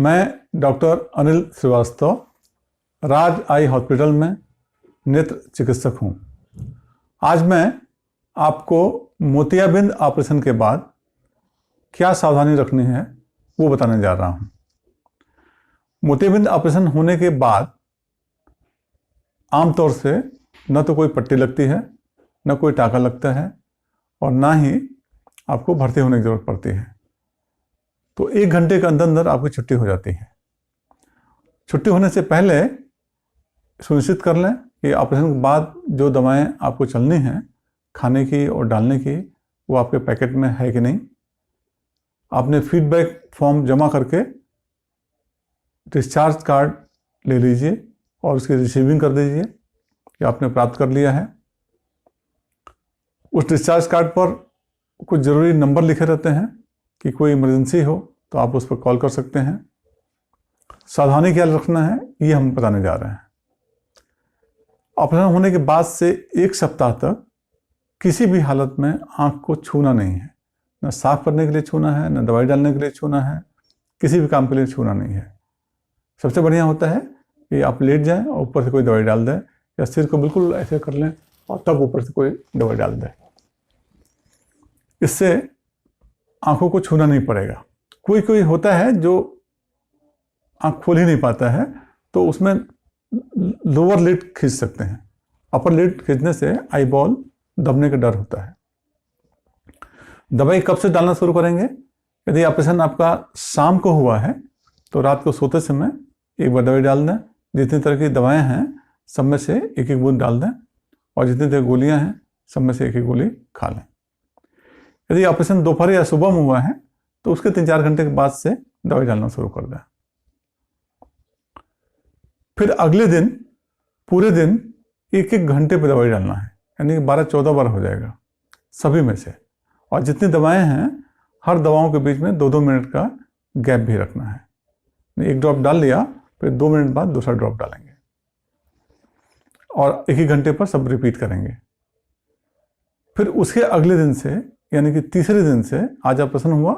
मैं डॉक्टर अनिल श्रीवास्तव राज eye hospital में नेत्र चिकित्सक हूँ। आज मैं आपको मोतियाबिंद ऑपरेशन के बाद क्या सावधानी रखनी है वो बताने जा रहा हूँ। मोतियाबिंद ऑपरेशन होने के बाद आमतौर से न तो कोई पट्टी लगती है, न कोई टाँका लगता है और ना ही आपको भर्ती होने की ज़रूरत पड़ती है। तो 1 घंटे के अंदर अंदर आपकी छुट्टी हो जाती है। छुट्टी होने से पहले सुनिश्चित कर लें कि ऑपरेशन के बाद जो दवाएं आपको चलनी हैं खाने की और डालने की, वो आपके पैकेट में है कि नहीं। आपने फीडबैक फॉर्म जमा करके डिस्चार्ज कार्ड ले लीजिए और उसकी रिसीविंग कर दीजिए कि आपने प्राप्त कर लिया है। उस डिस्चार्ज कार्ड पर कुछ ज़रूरी नंबर लिखे रहते हैं कि कोई इमरजेंसी हो तो आप उस पर कॉल कर सकते हैं। सावधानी क्या रखना है ये हम बताने जा रहे हैं। ऑपरेशन होने के बाद से 1 सप्ताह तक किसी भी हालत में आँख को छूना नहीं है। न साफ करने के लिए छूना है, न दवाई डालने के लिए छूना है, किसी भी काम के लिए छूना नहीं है। सबसे बढ़िया होता है कि आप लेट जाएं और ऊपर से कोई दवाई डाल दें, या सिर को बिल्कुल ऐसे कर लें और तब ऊपर से कोई दवाई डाल दें। इससे आँखों को छूना नहीं पड़ेगा। कोई कोई होता है जो आँख खोल ही नहीं पाता है, तो उसमें लोअर लिड खींच सकते हैं। अपर लिड खींचने से आई बॉल दबने का डर होता है। दवाई कब से डालना शुरू करेंगे? यदि ऑपरेशन आपका शाम को हुआ है तो रात को सोते समय एक बार दवाई डाल दें। जितनी तरह की दवाएं हैं सब में से एक एक बूंद डाल दें और जितनी तरह गोलियां हैं सब में से एक एक गोली खा लें। यदि ऑपरेशन दोपहर या सुबह में हुआ है तो उसके 3-4 घंटे के बाद से दवाई डालना शुरू कर दें। फिर अगले दिन पूरे दिन 1-1 घंटे पर दवाई डालना है, यानी कि 12-14 बार हो जाएगा सभी में से। और जितनी दवाएं हैं हर दवाओं के बीच में 2-2 मिनट का गैप भी रखना है। 1 ड्रॉप डाल लिया, फिर 2 मिनट बाद दूसरा ड्रॉप डालेंगे और 1-1 घंटे पर सब रिपीट करेंगे। फिर उसके अगले दिन से यानी कि तीसरे दिन से, आज ऑपरेशन हुआ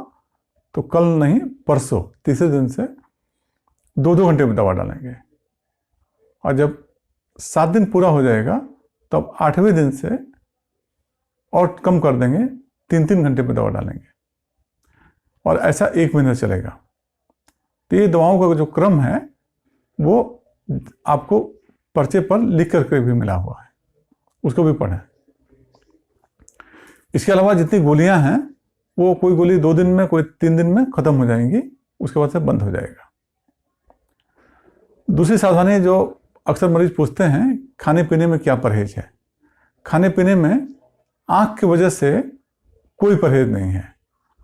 तो कल नहीं परसों तीसरे दिन से 2-2 घंटे में दवा डालेंगे। और जब 7 दिन पूरा हो जाएगा तब 8वें दिन से और कम कर देंगे, 3-3 घंटे पे दवा डालेंगे और ऐसा 1 महीना चलेगा। तो ये दवाओं का जो क्रम है वो आपको पर्चे पर लिख करके भी मिला हुआ है, उसको भी पढ़ें। इसके अलावा जितनी गोलियां हैं वो कोई गोली 2 दिन में, कोई 3 दिन में ख़त्म हो जाएंगी, उसके बाद से बंद हो जाएगा। दूसरी सावधानी जो अक्सर मरीज पूछते हैं, खाने पीने में क्या परहेज है। खाने पीने में आँख की वजह से कोई परहेज नहीं है।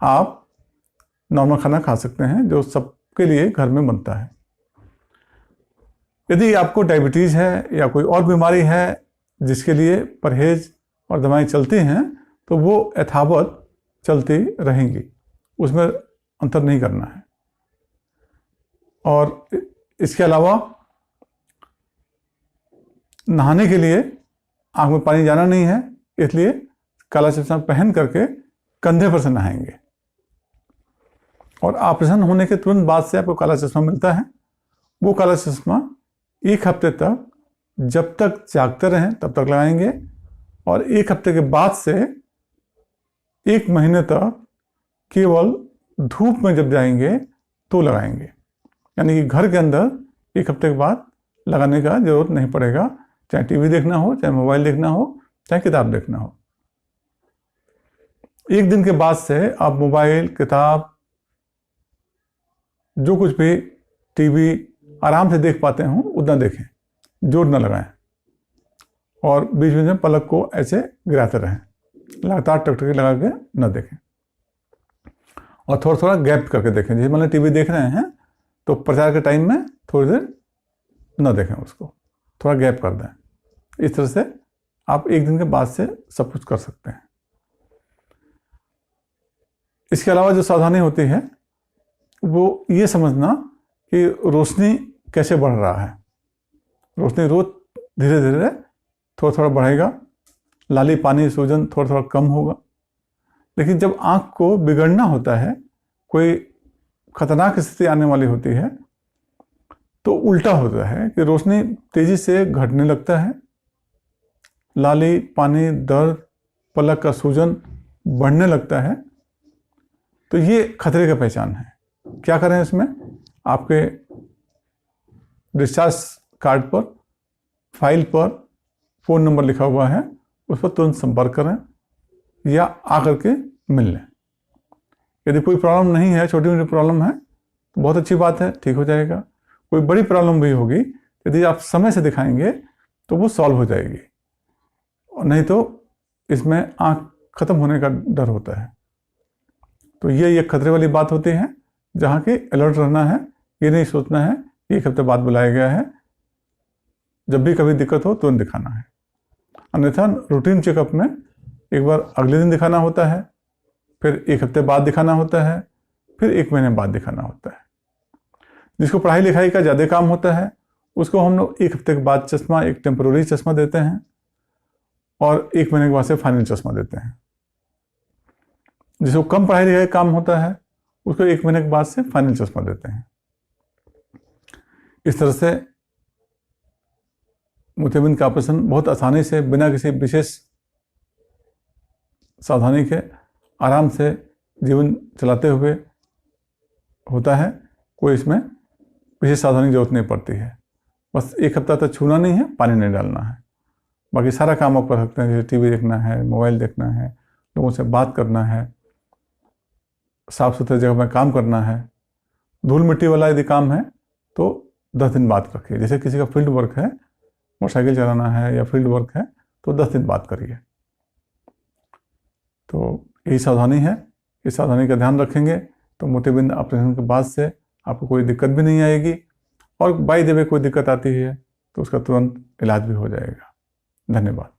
आप नॉर्मल खाना खा सकते हैं जो सबके लिए घर में बनता है। यदि आपको डायबिटीज़ है या कोई और बीमारी है जिसके लिए परहेज और दवाएं चलती हैं तो वो यथावत चलती रहेंगी, उसमें अंतर नहीं करना है। और इसके अलावा नहाने के लिए आँख में पानी जाना नहीं है, इसलिए काला चश्मा पहन करके कंधे पर से नहाएंगे। और ऑपरेशन होने के तुरंत बाद से आपको काला चश्मा मिलता है। वो काला चश्मा 1 हफ्ते तक जब तक जागते रहें तब तक लगाएंगे और 1 हफ्ते के बाद से 1 महीने तक केवल धूप में जब जाएंगे तो लगाएंगे। यानी कि घर के अंदर 1 हफ्ते के बाद लगाने का जरूरत नहीं पड़ेगा, चाहे टीवी देखना हो, चाहे मोबाइल देखना हो, चाहे किताब देखना हो। 1 दिन के बाद से आप मोबाइल, किताब, जो कुछ भी टीवी आराम से देख पाते हो उतना देखें, जोर न लगाएं और बीच बीच में पलक को ऐसे गिराते रहें, लगातार टकटकी लगा के न देखें। और थोड़ा थोड़ा गैप करके देखें। जैसे मान लीजिए टीवी देख रहे हैं तो प्रचार के टाइम में थोड़ी देर न देखें, उसको थोड़ा गैप कर दें। इस तरह से आप 1 दिन के बाद से सब कुछ कर सकते हैं। इसके अलावा जो सावधानी होती है वो ये समझना कि रोशनी कैसे बढ़ रहा है। रोशनी रोज धीरे धीरे थोड़ा थोड़ा बढ़ेगा, लाली पानी सूजन थोड़ा थोड़ा कम होगा। लेकिन जब आँख को बिगड़ना होता है, कोई खतरनाक स्थिति आने वाली होती है तो उल्टा होता है कि रोशनी तेजी से घटने लगता है, लाली, पानी, दर्द, पलक का सूजन बढ़ने लगता है। तो ये खतरे का पहचान है। क्या करें इसमें? आपके डिस्चार्ज कार्ड पर, फाइल पर फ़ोन नंबर लिखा हुआ है, उस पर तुरंत संपर्क करें या आकर के मिल लें। यदि कोई प्रॉब्लम नहीं है, छोटी मोटी प्रॉब्लम है, तो बहुत अच्छी बात है, ठीक हो जाएगा। कोई बड़ी प्रॉब्लम भी होगी, यदि आप समय से दिखाएंगे तो वो सॉल्व हो जाएगी, और नहीं तो इसमें आँख खत्म होने का डर होता है। तो ये खतरे वाली बात होती है, जहाँ की अलर्ट रहना है। ये नहीं सोचना है कि एक हफ्ते बाद बुलाया गया है, जब भी कभी दिक्कत हो तुरंत दिखाना है। अन्यथा रूटीन चेकअप में एक बार अगले दिन दिखाना होता है, फिर एक हफ्ते बाद दिखाना होता है, फिर 1 महीने बाद दिखाना होता है। जिसको पढ़ाई लिखाई का ज़्यादा काम होता है, उसको हम लोग 1 हफ्ते के बाद चश्मा, एक टेम्पररी चश्मा देते हैं, और 1 महीने के बाद से फाइनल चश्मा देते हैं। जिसको कम पढ़ाई लिखाई काम होता है, उसको 1 महीने के बाद से फाइनल चश्मा देते हैं। इस तरह से मोतियाबिंद का ऑपरेशन बहुत आसानी से, बिना किसी विशेष सावधानी के, आराम से जीवन चलाते हुए होता है। कोई इसमें विशेष सावधानी की जरूरत नहीं पड़ती है। बस 1 हफ्ता तक छूना नहीं है, पानी नहीं डालना है। बाकी सारा काम आप कर सकते हैं, जैसे टीवी देखना है, मोबाइल देखना है, लोगों से बात करना है, साफ सुथरे जगह में काम करना है। धूल मिट्टी वाला यदि काम है तो 10 दिन बाद रखिए। जैसे किसी का फील्ड वर्क है, मोटरसाइकिल चलाना है या फील्ड वर्क है, तो 10 दिन बाद करिए। तो यही सावधानी है। इस सावधानी का ध्यान रखेंगे तो मोतियाबिंद ऑपरेशन के बाद से आपको कोई दिक्कत भी नहीं आएगी, और बाय द वे कोई दिक्कत आती है तो उसका तुरंत इलाज भी हो जाएगा। धन्यवाद।